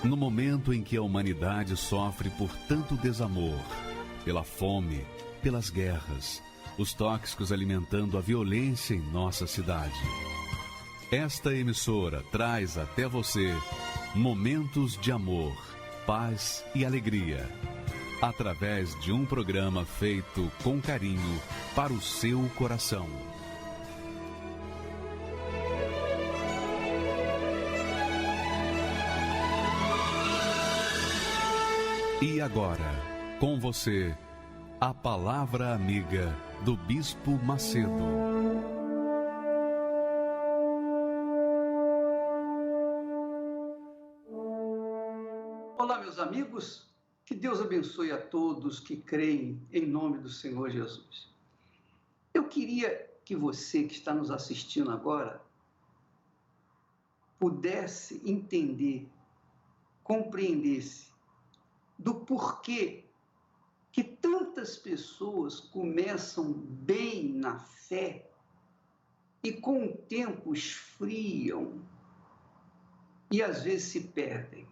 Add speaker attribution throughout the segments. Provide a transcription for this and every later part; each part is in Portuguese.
Speaker 1: No momento em que a humanidade sofre por tanto desamor, pela fome, pelas guerras, os tóxicos alimentando a violência em nossa cidade. Esta emissora traz até você momentos de amor, paz e alegria, através de um programa feito com carinho para o seu coração. E agora, com você, a Palavra Amiga do Bispo Macedo.
Speaker 2: Olá, meus amigos, que Deus abençoe a todos que creem em nome do Senhor Jesus. Eu queria que você que está nos assistindo agora pudesse entender, compreendesse do porquê que tantas pessoas começam bem na fé e com o tempo esfriam e às vezes se perdem.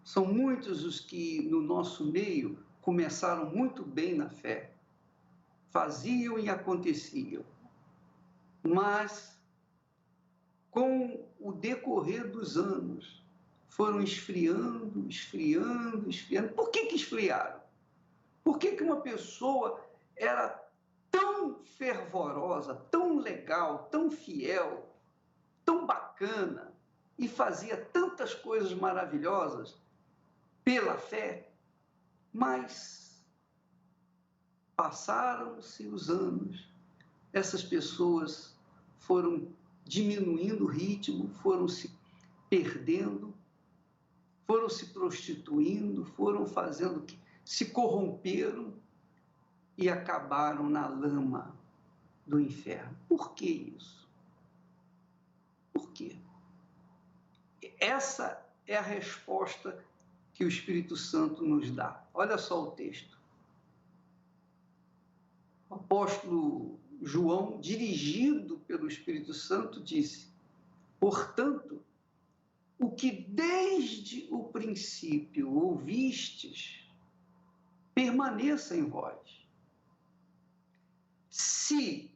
Speaker 2: São muitos os que no nosso meio começaram muito bem na fé, faziam e aconteciam, mas com o decorrer dos anos foram esfriando. Por que esfriaram? Por que uma pessoa era tão fervorosa, tão legal, tão fiel, tão bacana e fazia tantas coisas maravilhosas pela fé, mas passaram-se os anos, essas pessoas foram diminuindo o ritmo, foram se perdendo, foram se prostituindo, foram fazendo que se corromperam e acabaram na lama do inferno. Por que isso? Por quê? Essa é a resposta que o Espírito Santo nos dá. Olha só o texto. O apóstolo João, dirigido pelo Espírito Santo, disse: portanto, o que desde o princípio ouvistes, permaneça em vós. Se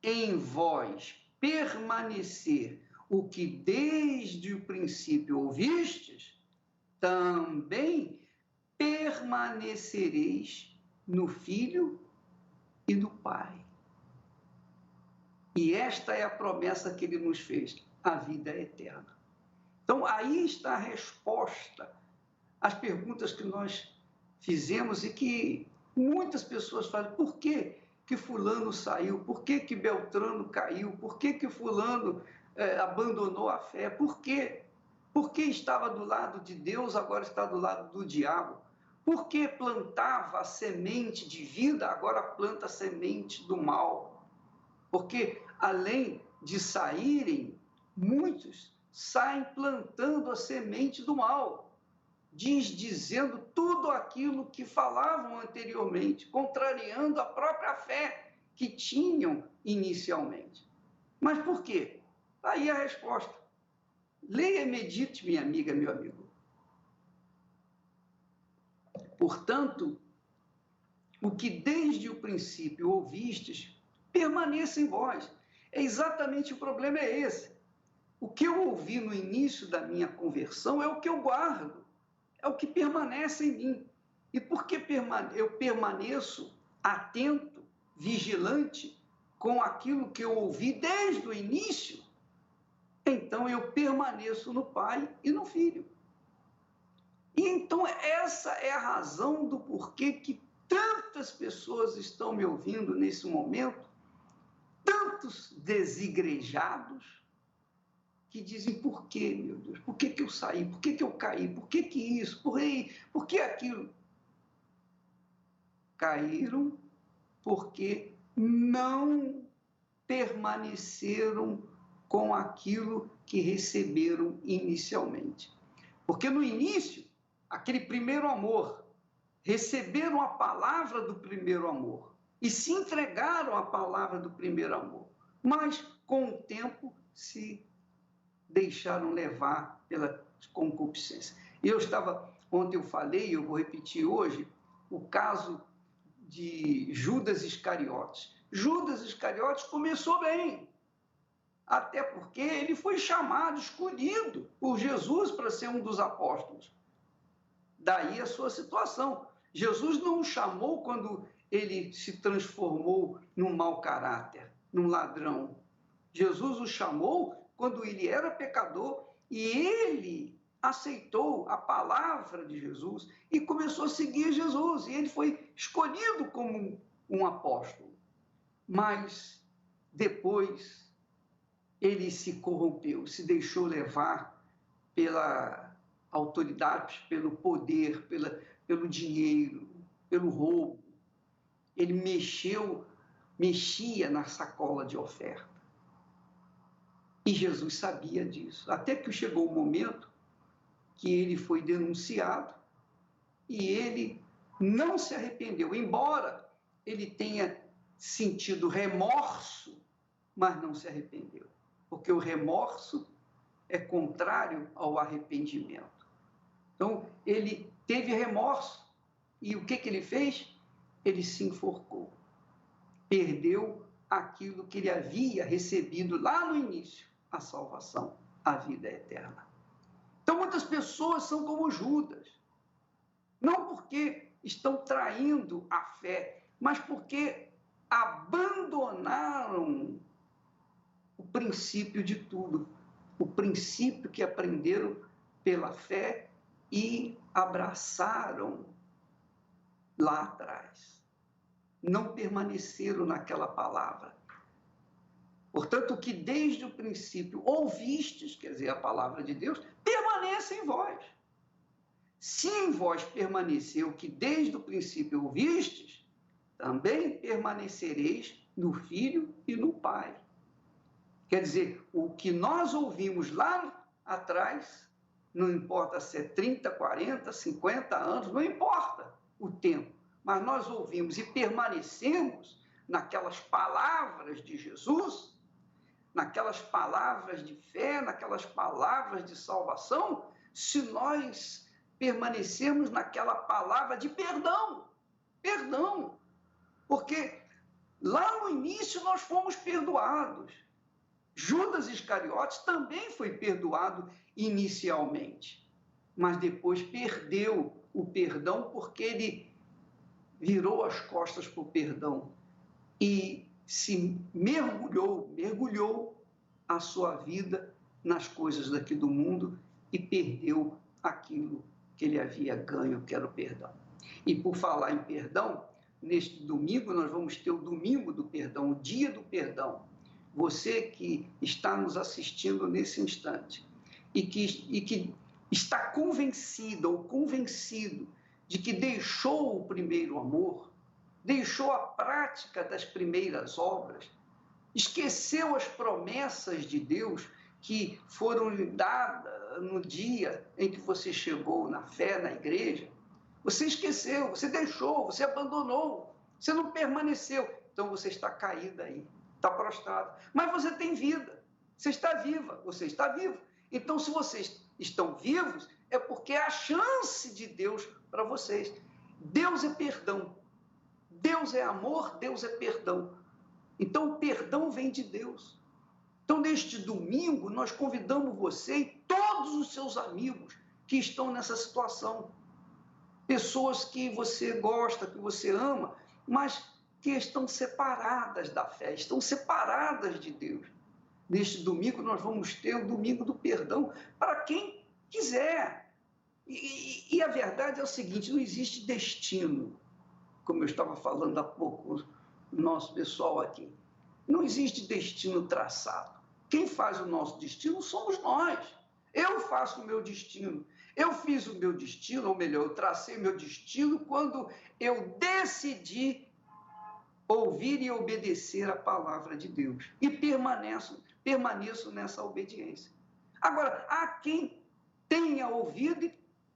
Speaker 2: em vós permanecer o que desde o princípio ouvistes, também permanecereis no Filho e no Pai. E esta é a promessa que ele nos fez, a vida eterna. Então, aí está a resposta às perguntas que nós fizemos e que muitas pessoas fazem. Por que fulano saiu? Por que Beltrano caiu? Por que fulano abandonou a fé? Por quê? Por que estava do lado de Deus, agora está do lado do diabo? Por que plantava a semente de vida, agora planta a semente do mal? Porque, além de saírem, muitos saem plantando a semente do mal, dizendo tudo aquilo que falavam anteriormente, contrariando a própria fé que tinham inicialmente. Mas por quê? Aí a resposta. Leia e medite, minha amiga, meu amigo. Portanto, o que desde o princípio ouvistes, permaneça em vós. Exatamente o problema é esse. O que eu ouvi no início da minha conversão é o que eu guardo, é o que permanece em mim. E porque eu permaneço atento, vigilante com aquilo que eu ouvi desde o início, então eu permaneço no Pai e no Filho. E então essa é a razão do porquê que tantas pessoas estão me ouvindo nesse momento, tantos desigrejados, que dizem: por que, meu Deus? Por que eu saí? Por que eu caí? Por que isso? Por que aquilo? Caíram porque não permaneceram com aquilo que receberam inicialmente. Porque no início, aquele primeiro amor, receberam a palavra do primeiro amor e se entregaram à palavra do primeiro amor, mas com o tempo se deixaram levar pela concupiscência. Ontem eu falei, eu vou repetir hoje, o caso de Judas Iscariotes. Judas Iscariotes começou bem, até porque ele foi chamado, escolhido por Jesus para ser um dos apóstolos. Daí a sua situação. Jesus não o chamou quando ele se transformou num mau caráter, num ladrão. Jesus o chamou quando ele era pecador e ele aceitou a palavra de Jesus e começou a seguir Jesus. E ele foi escolhido como um apóstolo. Mas depois ele se corrompeu, se deixou levar pela autoridade, pelo poder, pelo dinheiro, pelo roubo. Ele mexia na sacola de oferta. E Jesus sabia disso. Até que chegou o momento que ele foi denunciado e ele não se arrependeu, embora ele tenha sentido remorso, mas não se arrependeu, porque o remorso é contrário ao arrependimento. Então, ele teve remorso e o que ele fez? Ele se enforcou, perdeu aquilo que ele havia recebido lá no início, a salvação, a vida eterna. Então, muitas pessoas são como Judas, não porque estão traindo a fé, mas porque abandonaram o princípio de tudo, o princípio que aprenderam pela fé e abraçaram lá atrás. Não permaneceram naquela palavra. Portanto, o que desde o princípio ouvistes, quer dizer, a palavra de Deus, permaneça em vós. Se em vós permaneceu o que desde o princípio ouvistes, também permanecereis no Filho e no Pai. Quer dizer, o que nós ouvimos lá atrás, não importa se é 30, 40, 50 anos, não importa o tempo, mas nós ouvimos e permanecemos naquelas palavras de Jesus, naquelas palavras de fé, naquelas palavras de salvação, se nós permanecermos naquela palavra de perdão. Perdão. Porque lá no início nós fomos perdoados. Judas Iscariotes também foi perdoado inicialmente, mas depois perdeu o perdão porque ele virou as costas para o perdão e se mergulhou a sua vida nas coisas daqui do mundo e perdeu aquilo que ele havia ganho, que era o perdão. E por falar em perdão, neste domingo nós vamos ter o domingo do perdão, o dia do perdão. Você que está nos assistindo nesse instante e que está convencida ou convencido de que deixou o primeiro amor, deixou a prática das primeiras obras, esqueceu as promessas de Deus que foram lhe dadas no dia em que você chegou na fé, na igreja. Você esqueceu, você deixou, você abandonou, você não permaneceu. Então você está caído aí, está prostrado. Mas você tem vida, você está viva, você está vivo. Então, se vocês estão vivos, é porque é a chance de Deus para vocês. Deus é perdão. Deus é amor, Deus é perdão. Então, o perdão vem de Deus. Então, neste domingo, nós convidamos você e todos os seus amigos que estão nessa situação. Pessoas que você gosta, que você ama, mas que estão separadas da fé, estão separadas de Deus. Neste domingo, nós vamos ter o domingo do perdão para quem quiser. E a verdade é o seguinte, não existe destino, como eu estava falando há pouco, o nosso pessoal aqui. Não existe destino traçado. Quem faz o nosso destino somos nós. Eu faço o meu destino. Eu fiz o meu destino, ou melhor, eu tracei o meu destino quando eu decidi ouvir e obedecer a palavra de Deus. E permaneço nessa obediência. Agora, há quem tenha ouvido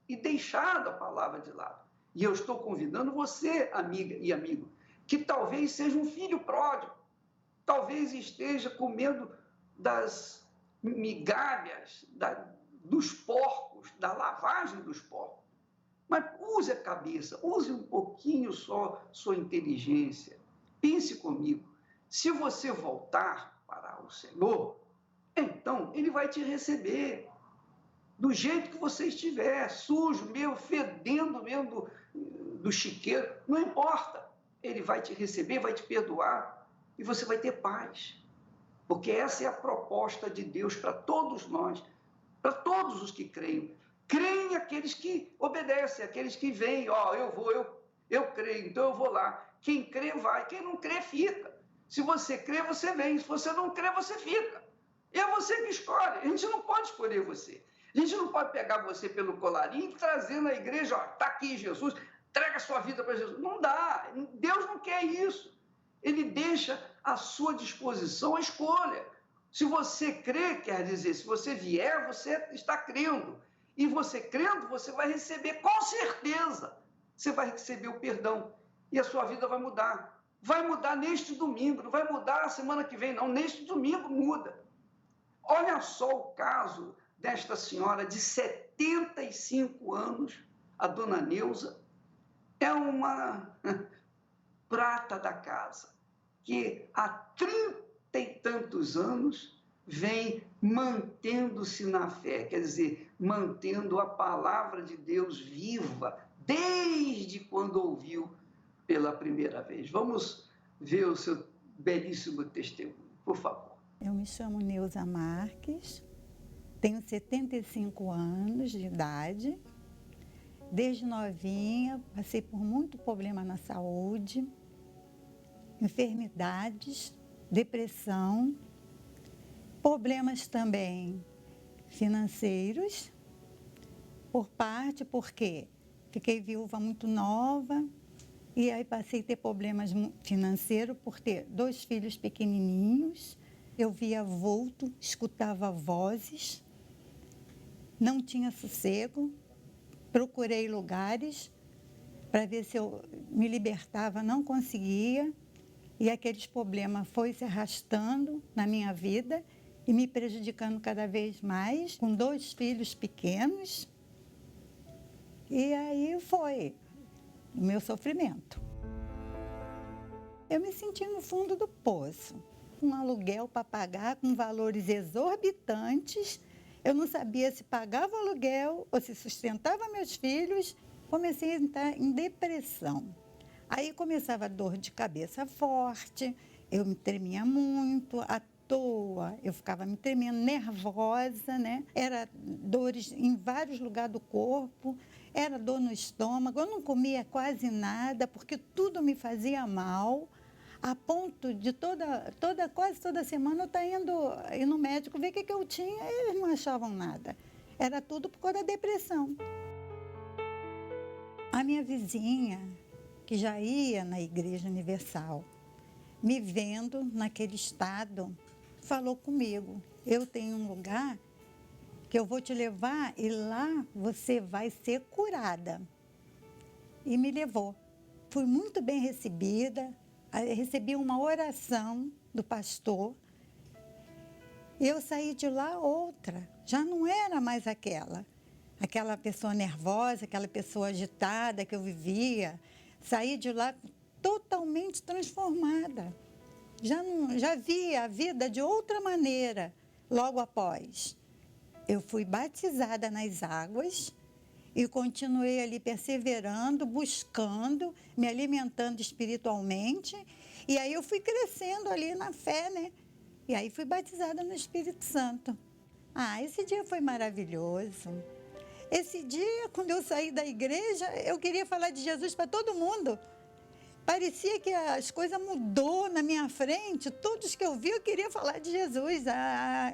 Speaker 2: e deixado a palavra de lado. E eu estou convidando você, amiga e amigo, que talvez seja um filho pródigo, talvez esteja comendo das migalhas, dos porcos porcos, da lavagem dos porcos. Mas use a cabeça, use um pouquinho só sua inteligência. Pense comigo, se você voltar para o Senhor, então Ele vai te receber do jeito que você estiver, sujo mesmo, fedendo mesmo do chiqueiro, não importa. Ele vai te receber, vai te perdoar e você vai ter paz. Porque essa é a proposta de Deus para todos nós, para todos os que creem. Creem aqueles que obedecem, aqueles que vêm, eu creio, então eu vou lá. Quem crê vai, quem não crê fica. Se você crê, você vem, se você não crê, você fica. É você que escolhe, a gente não pode escolher você. A gente não pode pegar você pelo colarinho e trazer na igreja, está aqui Jesus, entrega a sua vida para Jesus. Não dá, Deus não quer isso. Ele deixa à sua disposição a escolha. Se você crê, quer dizer, se você vier, você está crendo. E você crendo, você vai receber, com certeza, você vai receber o perdão. E a sua vida vai mudar. Vai mudar neste domingo, não vai mudar a semana que vem, não. Neste domingo muda. Olha só o caso desta senhora de 75 anos, a dona Neuza, é uma prata da casa, que há 30 e tantos anos vem mantendo-se na fé, quer dizer, mantendo a palavra de Deus viva, desde quando ouviu pela primeira vez. Vamos ver o seu belíssimo testemunho, por favor.
Speaker 3: Eu me chamo Neuza Marques, tenho 75 anos de idade. Desde novinha, passei por muito problema na saúde, enfermidades, depressão, problemas também financeiros, porque fiquei viúva muito nova e aí passei a ter problemas financeiros por ter 2 filhos pequenininhos. Eu via vulto, escutava vozes, não tinha sossego, procurei lugares para ver se eu me libertava, não conseguia, e aqueles problemas foi se arrastando na minha vida e me prejudicando cada vez mais, com 2 filhos pequenos, e aí foi o meu sofrimento. Eu me senti no fundo do poço, com aluguel para pagar, com valores exorbitantes. Eu não sabia se pagava aluguel ou se sustentava meus filhos. Comecei a entrar em depressão. Aí começava a dor de cabeça forte, eu me tremia muito, à toa, eu ficava me tremendo, nervosa, né? Era dores em vários lugares do corpo, era dor no estômago, eu não comia quase nada, porque tudo me fazia mal. A ponto de quase toda semana eu estar indo no médico ver o que eu tinha e eles não achavam nada. Era tudo por causa da depressão. A minha vizinha, que já ia na Igreja Universal, me vendo naquele estado, falou comigo: eu tenho um lugar que eu vou te levar e lá você vai ser curada. E me levou. Fui muito bem recebida. Recebi uma oração do pastor e eu saí de lá outra, já não era mais aquela pessoa nervosa, aquela pessoa agitada que eu vivia. Saí de lá totalmente transformada, já via a vida de outra maneira. Logo após, eu fui batizada nas águas e continuei ali perseverando, buscando, me alimentando espiritualmente. E aí eu fui crescendo ali na fé, né? E aí fui batizada no Espírito Santo. Esse dia foi maravilhoso. Esse dia, quando eu saí da igreja, eu queria falar de Jesus para todo mundo. Parecia que as coisas mudou na minha frente. Todos que eu vi, eu queria falar de Jesus.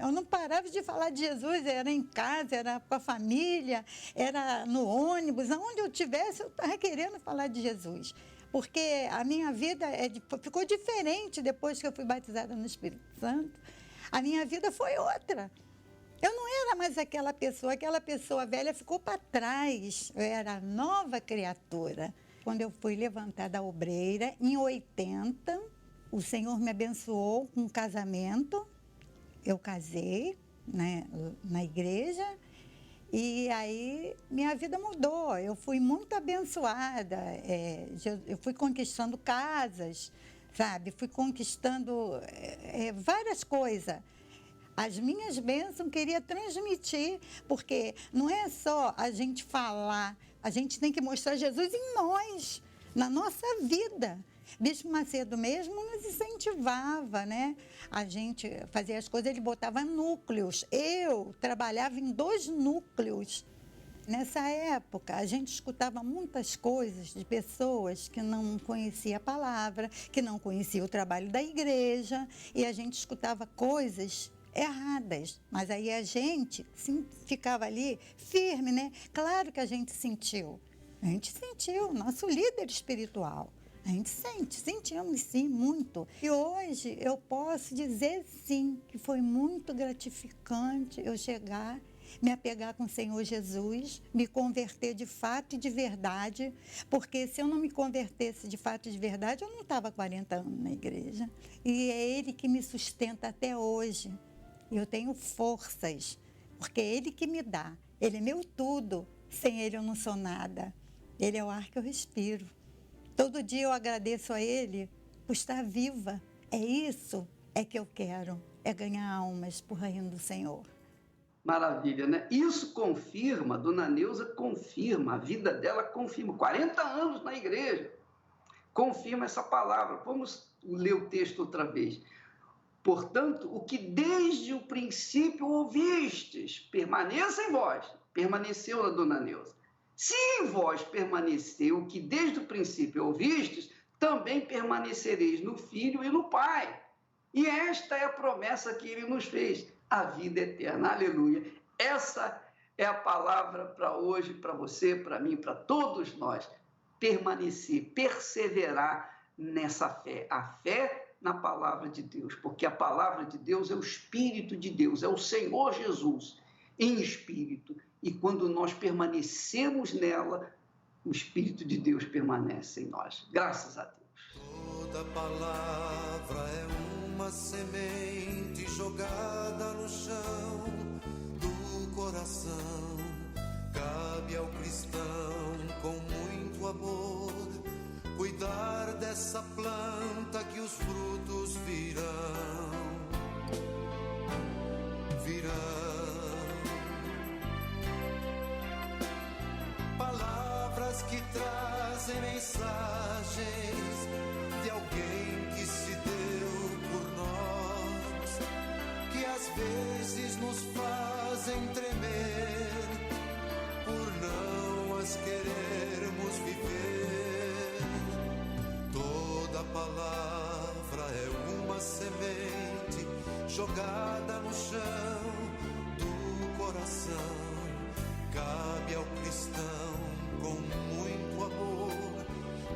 Speaker 3: Eu não parava de falar de Jesus. Era em casa, era com a família, era no ônibus. Aonde eu estivesse, eu estava querendo falar de Jesus. Porque a minha vida ficou diferente depois que eu fui batizada no Espírito Santo. A minha vida foi outra. Eu não era mais aquela pessoa velha ficou para trás. Eu era a nova criatura. Quando eu fui levantada da obreira, em 80, o Senhor me abençoou com um casamento. Eu casei, né, na igreja E aí minha vida mudou, eu fui muito abençoada, eu fui conquistando casas, sabe? Fui conquistando várias coisas. As minhas bênçãos queria transmitir, porque não é só a gente falar, a gente tem que mostrar Jesus em nós, na nossa vida. Bispo Macedo mesmo nos incentivava, né? A gente fazia as coisas, ele botava núcleos. Eu trabalhava em 2 núcleos. Nessa época, a gente escutava muitas coisas de pessoas que não conheciam a palavra, que não conheciam o trabalho da igreja, e a gente escutava coisas erradas. Mas aí a gente ficava ali firme, né? Claro que a gente sentiu, nosso líder espiritual. A gente sentimos sim, muito. E hoje eu posso dizer sim, que foi muito gratificante eu chegar, me apegar com o Senhor Jesus, me converter de fato e de verdade, porque se eu não me convertesse de fato e de verdade, eu não estava 40 anos na igreja. E é Ele que me sustenta até hoje. E eu tenho forças, porque é Ele que me dá. Ele é meu tudo, sem Ele eu não sou nada. Ele é o ar que eu respiro. Todo dia eu agradeço a Ele por estar viva. É isso que eu quero, é ganhar almas para o reino do Senhor.
Speaker 2: Maravilha, né? Isso confirma, a dona Neuza confirma, a vida dela confirma, 40 anos na igreja, confirma essa palavra. Vamos ler o texto outra vez. Portanto, o que desde o princípio ouvistes, permaneça em vós, permaneceu na dona Neuza. Se em vós permaneceu o que desde o princípio ouvistes, também permanecereis no Filho e no Pai. E esta é a promessa que Ele nos fez, a vida eterna. Aleluia. Essa é a palavra para hoje, para você, para mim, para todos nós. Permanecer, perseverar nessa fé. A fé na palavra de Deus, porque a palavra de Deus é o Espírito de Deus, é o Senhor Jesus em espírito. E quando nós permanecemos nela, o Espírito de Deus permanece em nós. Graças a Deus.
Speaker 4: Toda palavra é uma semente jogada no chão do coração. Cabe ao cristão com muito amor cuidar dessa planta que os frutos virão. Palavras que trazem mensagens de alguém que se deu por nós, que às vezes nos fazem tremer por não as querermos viver. Toda palavra é uma semente jogada no chão do coração. Cabe ao cristão com muito amor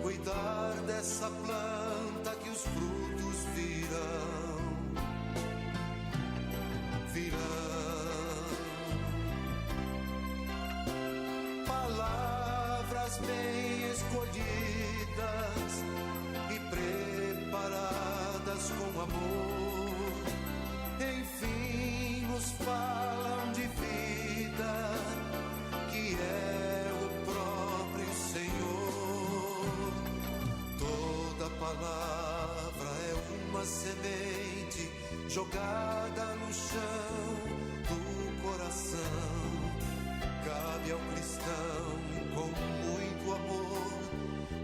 Speaker 4: cuidar dessa planta que os frutos virão. Palavras bem escolhidas e preparadas com amor, enfim nos falam de vida, que é o próprio Senhor. Toda palavra é uma semente jogada no chão do coração. Cabe ao cristão com muito amor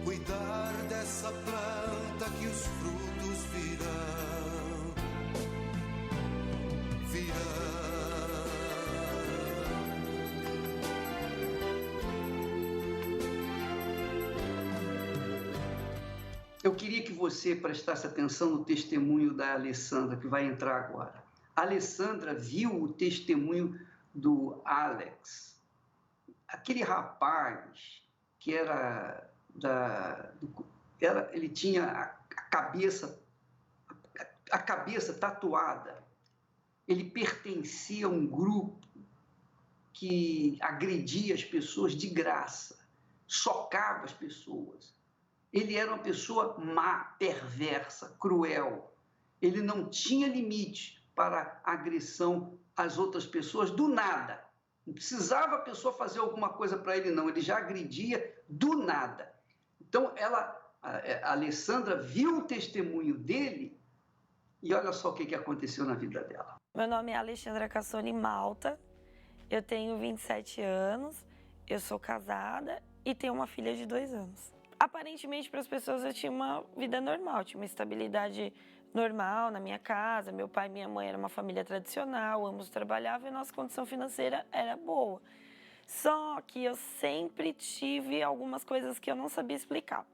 Speaker 4: cuidar dessa planta que os frutos virão.
Speaker 2: Eu queria que você prestasse atenção no testemunho da Alessandra, que vai entrar agora. A Alessandra viu o testemunho do Alex, aquele rapaz que ele tinha a cabeça tatuada. Ele pertencia a um grupo que agredia as pessoas de graça, socava as pessoas. Ele era uma pessoa má, perversa, cruel. Ele não tinha limite para agressão às outras pessoas do nada. Não precisava a pessoa fazer alguma coisa para ele, não. Ele já agredia do nada. Então, a Alessandra viu o testemunho dele e olha só o que aconteceu na vida dela.
Speaker 5: Meu nome é Alexandra Cassoni Malta, eu tenho 27 anos, eu sou casada e tenho uma filha de 2 anos. Aparentemente, para as pessoas, eu tinha uma vida normal, tinha uma estabilidade normal na minha casa. Meu pai e minha mãe eram uma família tradicional, ambos trabalhavam e nossa condição financeira era boa. Só que eu sempre tive algumas coisas que eu não sabia explicar.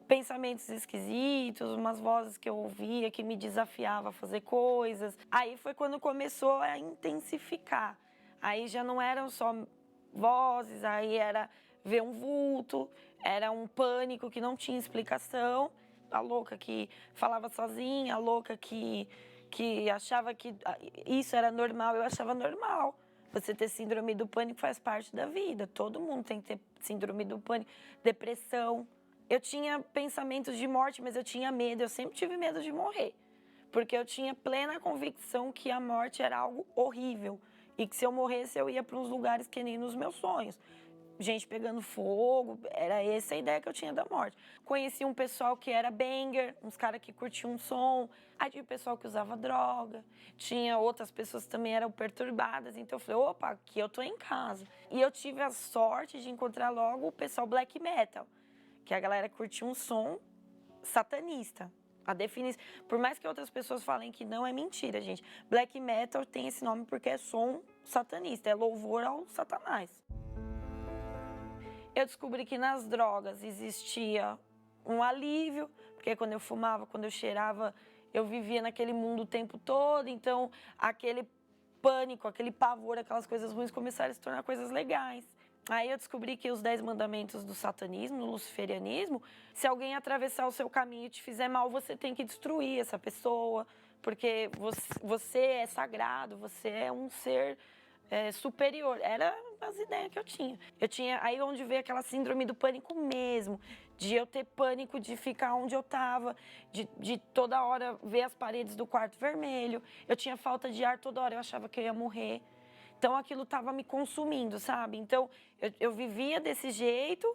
Speaker 5: Pensamentos esquisitos, umas vozes que eu ouvia que me desafiavam a fazer coisas. Aí foi quando começou a intensificar. Aí já não eram só vozes, aí era ver um vulto, era um pânico que não tinha explicação. A louca que falava sozinha, a louca que achava que isso era normal, eu achava normal. Você ter síndrome do pânico faz parte da vida, todo mundo tem que ter síndrome do pânico, depressão. Eu tinha pensamentos de morte, mas eu tinha medo, eu sempre tive medo de morrer. Porque eu tinha plena convicção que a morte era algo horrível e que se eu morresse eu ia para uns lugares que nem nos meus sonhos. Gente pegando fogo, era essa a ideia que eu tinha da morte. Conheci um pessoal que era banger, uns caras que curtiam um som. Aí tinha o pessoal que usava droga, tinha outras pessoas que também eram perturbadas. Então eu falei, opa, aqui eu tô em casa. E eu tive a sorte de encontrar logo o pessoal black metal, que a galera curtia um som satanista. A definição, por mais que outras pessoas falem que não, é mentira, gente. Black metal tem esse nome porque é som satanista, é louvor ao Satanás. Eu descobri que nas drogas existia um alívio, porque quando eu fumava, quando eu cheirava, eu vivia naquele mundo o tempo todo, então aquele pânico, aquele pavor, aquelas coisas ruins começaram a se tornar coisas legais. Aí eu descobri que os 10 mandamentos do satanismo, do luciferianismo, se alguém atravessar o seu caminho e te fizer mal, você tem que destruir essa pessoa, porque você é sagrado, você é um ser superior. Era as ideias que eu tinha. Aí onde veio aquela síndrome do pânico mesmo, de eu ter pânico de ficar onde eu estava, de toda hora ver as paredes do quarto vermelho. Eu tinha falta de ar toda hora, eu achava que eu ia morrer. Então, aquilo estava me consumindo, sabe? Então, eu vivia desse jeito,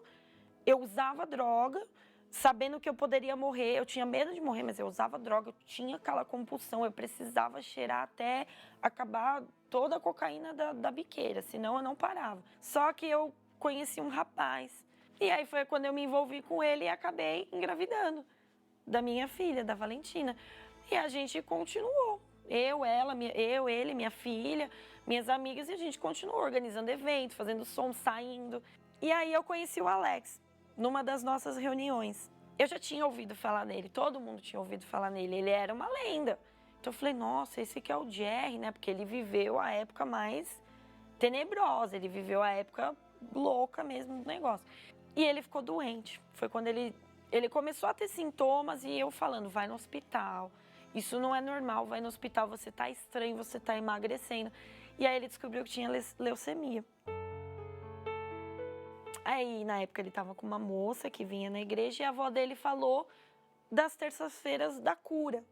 Speaker 5: eu usava droga, sabendo que eu poderia morrer. Eu tinha medo de morrer, mas eu usava droga, eu tinha aquela compulsão, eu precisava cheirar até acabar toda a cocaína da biqueira, senão eu não parava. Só que eu conheci um rapaz, e aí foi quando eu me envolvi com ele e acabei engravidando da minha filha, da Valentina. E a gente continuou. Ele, minha filha, minhas amigas, e a gente continuou organizando eventos, fazendo som, saindo. E aí eu conheci o Alex, numa das nossas reuniões. Eu já tinha ouvido falar nele, todo mundo tinha ouvido falar nele, ele era uma lenda. Então eu falei, nossa, esse aqui é o Jerry, né? Porque ele viveu a época mais tenebrosa, ele viveu a época louca mesmo do negócio. E ele ficou doente. Foi quando ele começou a ter sintomas e eu falando, vai no hospital. Isso não é normal, vai no hospital, você tá estranho, você tá emagrecendo. E aí ele descobriu que tinha leucemia. Aí, na época, ele tava com uma moça que vinha na igreja e a avó dele falou das terças-feiras da cura.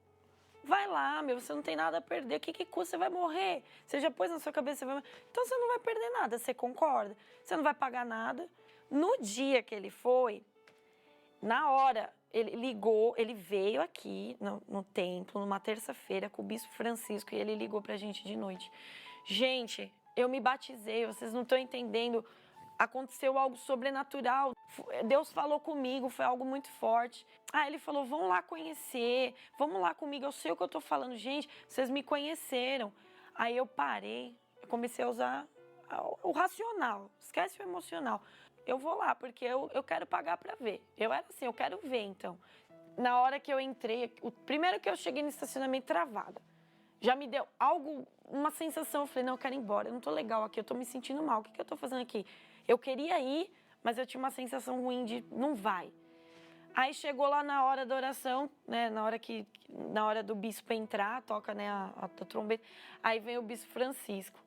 Speaker 5: Vai lá, você não tem nada a perder, o que custa? Você vai morrer. Você já pôs na sua cabeça, você vai morrer. Então você não vai perder nada, você concorda? Você não vai pagar nada. No dia que ele foi, na hora, ele ligou, ele veio aqui no templo, numa terça-feira, com o Bispo Francisco, e ele ligou pra gente de noite. Gente, eu me batizei, vocês não estão entendendo. Aconteceu algo sobrenatural. Deus falou comigo, foi algo muito forte. Aí ele falou, vão lá conhecer, vamos lá comigo, eu sei o que eu tô falando. Gente, vocês me conheceram. Aí eu parei, eu comecei a usar o racional, esquece o emocional. Eu vou lá, porque eu quero pagar para ver. Eu era assim, eu quero ver, então. Na hora que eu entrei, primeiro que eu cheguei no estacionamento travada, já me deu uma sensação, eu falei, não, eu quero ir embora, eu não tô legal aqui, eu tô me sentindo mal, o que eu tô fazendo aqui? Eu queria ir, mas eu tinha uma sensação ruim de, não vai. Aí chegou lá na hora da oração, né, na hora do bispo entrar, toca, né, a trombeta, aí vem o bispo Francisco.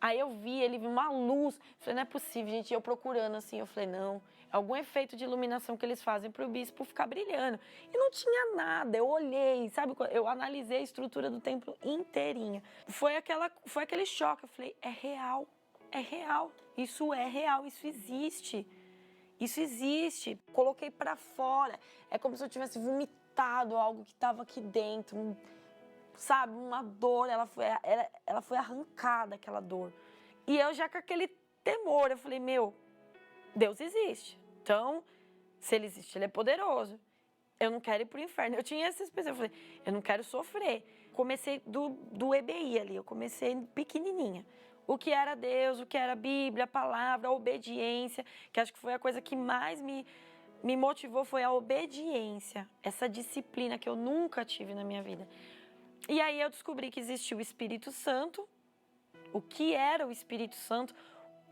Speaker 5: Aí eu vi, ele viu uma luz. Falei, não é possível, gente. Eu procurando assim, eu falei, não. É algum efeito de iluminação que eles fazem para o bispo ficar brilhando. E não tinha nada. Eu olhei, sabe? Eu analisei a estrutura do templo inteirinha. Foi aquele choque. Eu falei, é real. é real, isso é real, isso existe. Isso existe. Coloquei pra fora. É como se eu tivesse vomitado algo que estava aqui dentro. Sabe, uma dor, ela foi arrancada, aquela dor. E eu já com aquele temor, eu falei, meu, Deus existe. Então, se Ele existe, Ele é poderoso. Eu não quero ir pro inferno. Eu tinha essa experiência, eu falei, eu não quero sofrer. Comecei do EBI ali, eu comecei pequenininha. O que era Deus, o que era a Bíblia, a palavra, a obediência, que acho que foi a coisa que mais me motivou, foi a obediência, essa disciplina que eu nunca tive na minha vida. E aí eu descobri que existia o Espírito Santo, o que era o Espírito Santo,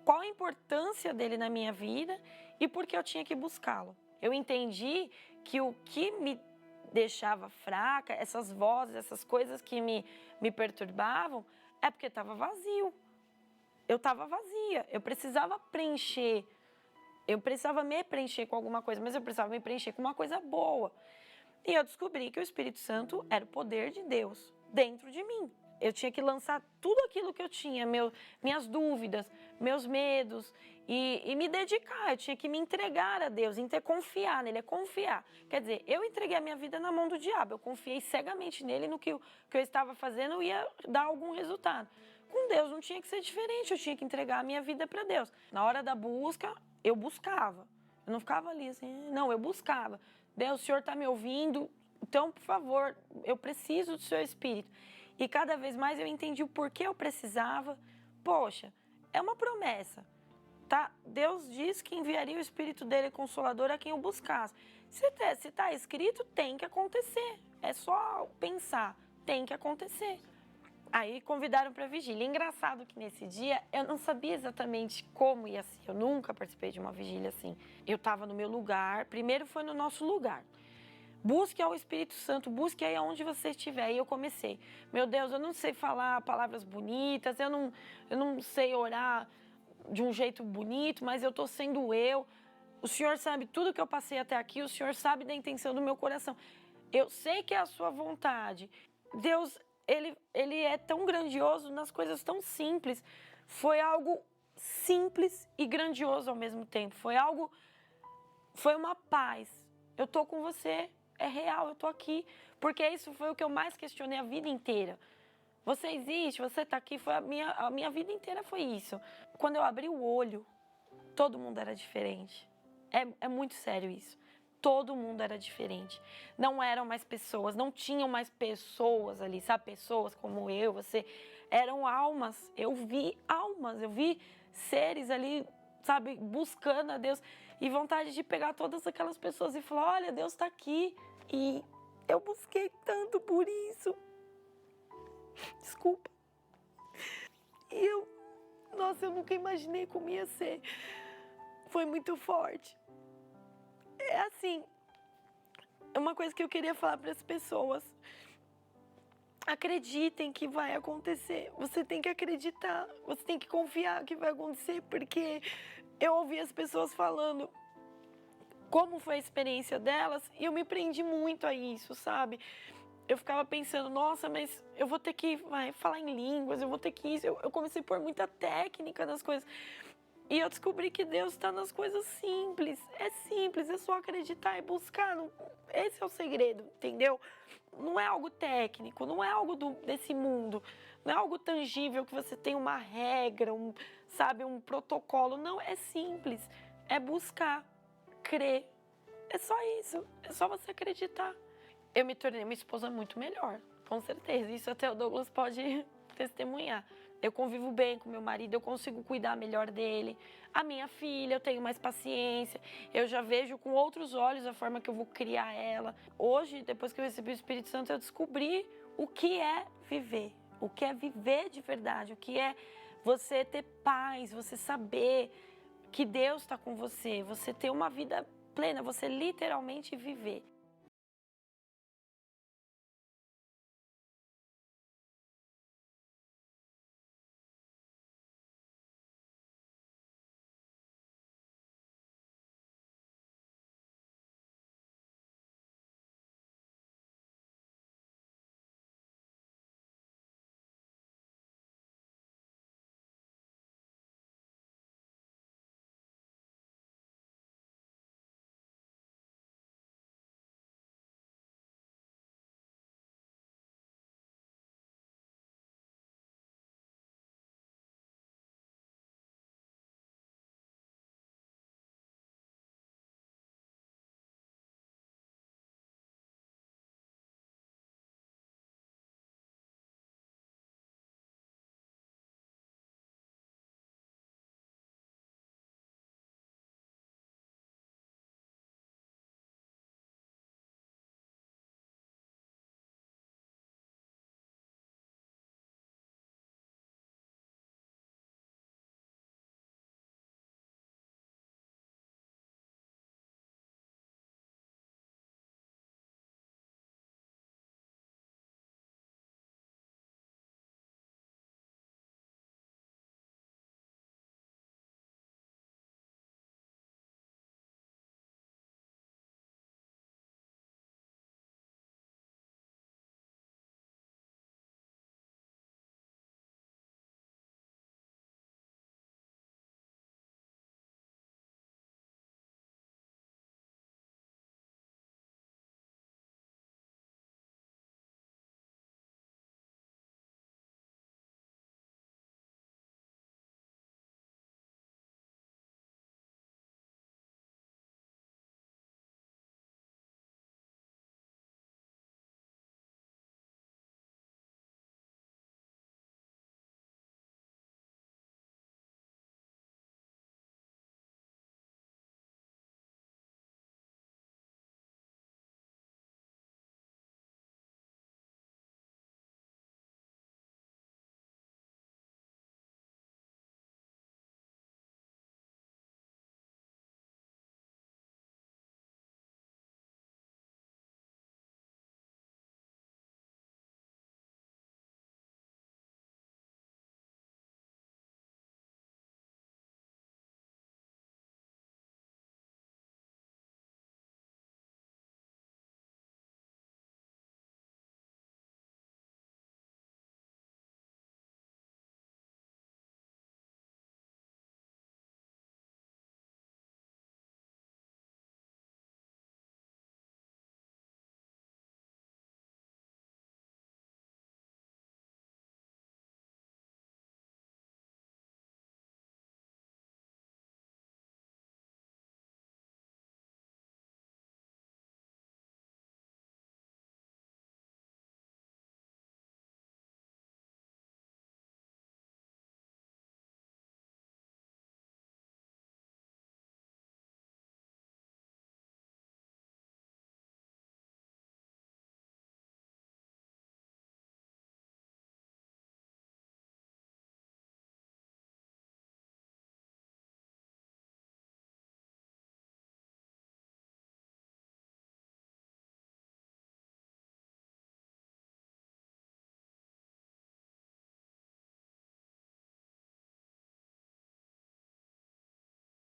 Speaker 5: qual a importância dele na minha vida e por que eu tinha que buscá-lo. Eu entendi que o que me deixava fraca, essas vozes, essas coisas que me perturbavam, é porque estava vazio. Eu estava vazia, eu precisava preencher, eu precisava me preencher com alguma coisa, mas eu precisava me preencher com uma coisa boa. E eu descobri que o Espírito Santo era o poder de Deus dentro de mim. Eu tinha que lançar tudo aquilo que eu tinha, minhas dúvidas, meus medos, e me dedicar. Eu tinha que me entregar a Deus, confiar nele, é confiar. Quer dizer, eu entreguei a minha vida na mão do diabo, eu confiei cegamente nele, no que eu estava fazendo ia dar algum resultado. Com Deus não tinha que ser diferente, eu tinha que entregar a minha vida para Deus. Na hora da busca, eu buscava. Eu não ficava ali assim, não, eu buscava. Deus, o Senhor está me ouvindo, então, por favor, eu preciso do seu Espírito. E cada vez mais eu entendi o porquê eu precisava. Poxa, é uma promessa, tá? Deus diz que enviaria o Espírito dele Consolador a quem o buscasse. Se está escrito, tem que acontecer. É só pensar, tem que acontecer. Aí convidaram para a vigília. Engraçado que nesse dia eu não sabia exatamente como ia ser. Eu nunca participei de uma vigília assim. Eu estava no meu lugar. Primeiro foi no nosso lugar. Busque ao Espírito Santo, busque aí aonde você estiver. Aí eu comecei. Meu Deus, eu não sei falar palavras bonitas, eu não sei orar de um jeito bonito, mas eu estou sendo eu. O Senhor sabe tudo que eu passei até aqui, o Senhor sabe da intenção do meu coração. Eu sei que é a sua vontade. Deus, Ele é tão grandioso nas coisas tão simples. Foi algo simples e grandioso ao mesmo tempo. Foi uma paz. Eu tô com você, é real, eu tô aqui. Porque isso foi o que eu mais questionei a vida inteira. Você existe, você tá aqui, a minha vida inteira foi isso. Quando eu abri o olho, todo mundo era diferente. É muito sério isso. Todo mundo era diferente. Não eram mais pessoas, não tinham mais pessoas ali, sabe? Pessoas como eu, você. Eram almas. Eu vi almas, eu vi seres ali, sabe? Buscando a Deus. E vontade de pegar todas aquelas pessoas e falar, olha, Deus está aqui. E eu busquei tanto por isso. Desculpa. E nossa, eu nunca imaginei como ia ser. Foi muito forte. É assim, é uma coisa que eu queria falar para as pessoas. Acreditem que vai acontecer. Você tem que acreditar, você tem que confiar que vai acontecer, porque eu ouvi as pessoas falando como foi a experiência delas e eu me prendi muito a isso, sabe? Eu ficava pensando, nossa, mas eu vou ter que falar em línguas, eu vou ter que isso. Eu comecei a pôr muita técnica nas coisas. E eu descobri que Deus está nas coisas simples. É simples, é só acreditar e buscar. Esse é o segredo, entendeu? Não é algo técnico, não é algo desse mundo. Não é algo tangível que você tem uma regra, um protocolo. Não, é simples. É buscar, crer. É só isso. É só você acreditar. Eu me tornei uma esposa muito melhor, com certeza. Isso até o Douglas pode testemunhar. Eu convivo bem com meu marido, eu consigo cuidar melhor dele. A minha filha, eu tenho mais paciência. Eu já vejo com outros olhos a forma que eu vou criar ela. Hoje, depois que eu recebi o Espírito Santo, eu descobri o que é viver. O que é viver de verdade. O que é você ter paz, você saber que Deus está com você. Você ter uma vida plena, você literalmente viver.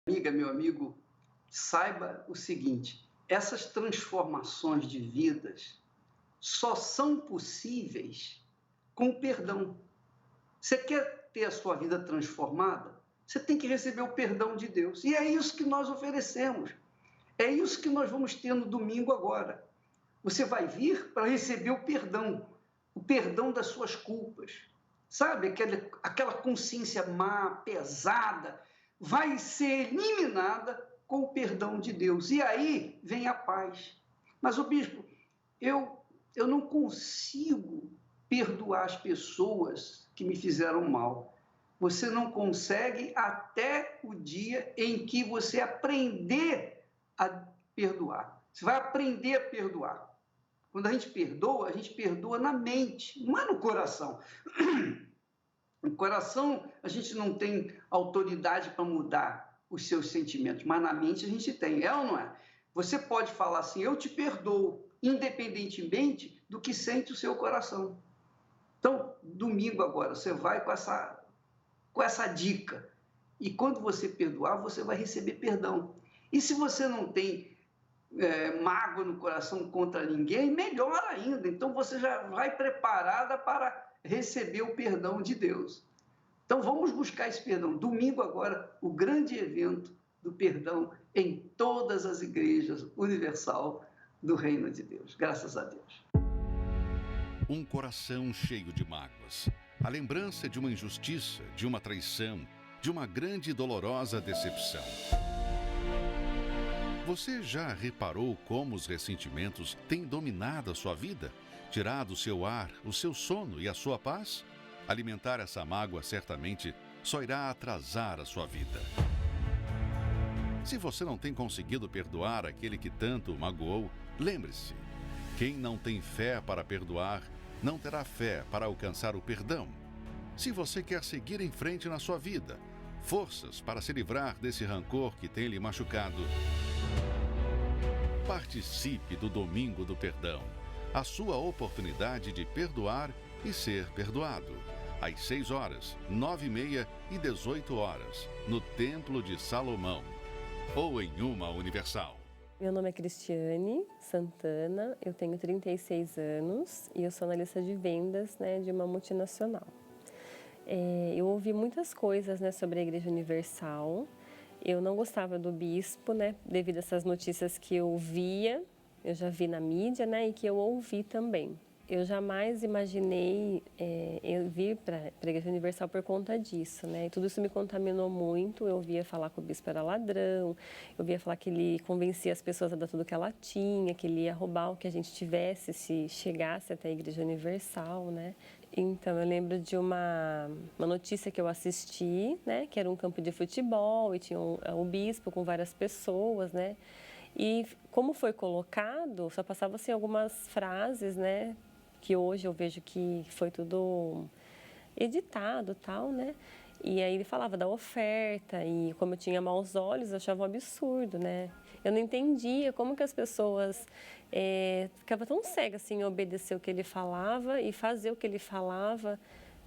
Speaker 2: Amiga, meu amigo, saiba o seguinte: essas transformações de vidas só são possíveis com o perdão. Você quer ter a sua vida transformada? Você tem que receber o perdão de Deus. E é isso que nós oferecemos. É isso que nós vamos ter no domingo agora. Você vai vir para receber o perdão das suas culpas. Sabe, aquela consciência má, pesada, vai ser eliminada com o perdão de Deus. E aí vem a paz. Mas, bispo, eu não consigo perdoar as pessoas que me fizeram mal. Você não consegue até o dia em que você aprender a perdoar. Você vai aprender a perdoar. Quando a gente perdoa na mente, não é no coração. No coração, a gente não tem autoridade para mudar os seus sentimentos, mas na mente a gente tem, é ou não é? Você pode falar assim, eu te perdoo, independentemente do que sente o seu coração. Então, domingo agora, você vai com essa dica. E quando você perdoar, você vai receber perdão. E se você não tem mágoa no coração contra ninguém, melhor ainda. Então, você já vai preparada para receber o perdão de Deus. Então, vamos buscar esse perdão. Domingo agora, o grande evento do perdão em todas as igrejas universal do Reino de Deus. Graças a Deus.
Speaker 1: Um coração cheio de mágoas. A lembrança de uma injustiça, de uma traição, de uma grande e dolorosa decepção. Você já reparou como os ressentimentos têm dominado a sua vida? Tirado o seu ar, o seu sono e a sua paz? Alimentar essa mágoa certamente só irá atrasar a sua vida. Se você não tem conseguido perdoar aquele que tanto o magoou, lembre-se, quem não tem fé para perdoar, não terá fé para alcançar o perdão. Se você quer seguir em frente na sua vida, forças para se livrar desse rancor que tem lhe machucado, participe do Domingo do Perdão, a sua oportunidade de perdoar e ser perdoado. Às 6 horas, 9h30 e 18 horas, no Templo de Salomão, ou em uma Universal.
Speaker 6: Meu nome é Cristiane Santana, eu tenho 36 anos e eu sou analista de vendas, de uma multinacional. Eu ouvi muitas coisas, sobre a Igreja Universal. Eu não gostava do bispo, devido a essas notícias que eu via, eu já vi na mídia, e que eu ouvi também. Eu jamais imaginei eu vir para a Igreja Universal por conta disso, E tudo isso me contaminou muito. Eu ouvia falar que o bispo era ladrão, eu ouvia falar que ele convencia as pessoas a dar tudo que ela tinha, que ele ia roubar o que a gente tivesse se chegasse até a Igreja Universal, Então, eu lembro de uma notícia que eu assisti, que era um campo de futebol e tinha o bispo com várias pessoas, E como foi colocado, só passava algumas frases, que hoje eu vejo que foi tudo editado, tal, E aí ele falava da oferta e como eu tinha maus olhos, eu achava um absurdo, Eu não entendia como que as pessoas ficavam tão cegas assim em obedecer o que ele falava e fazer o que ele falava.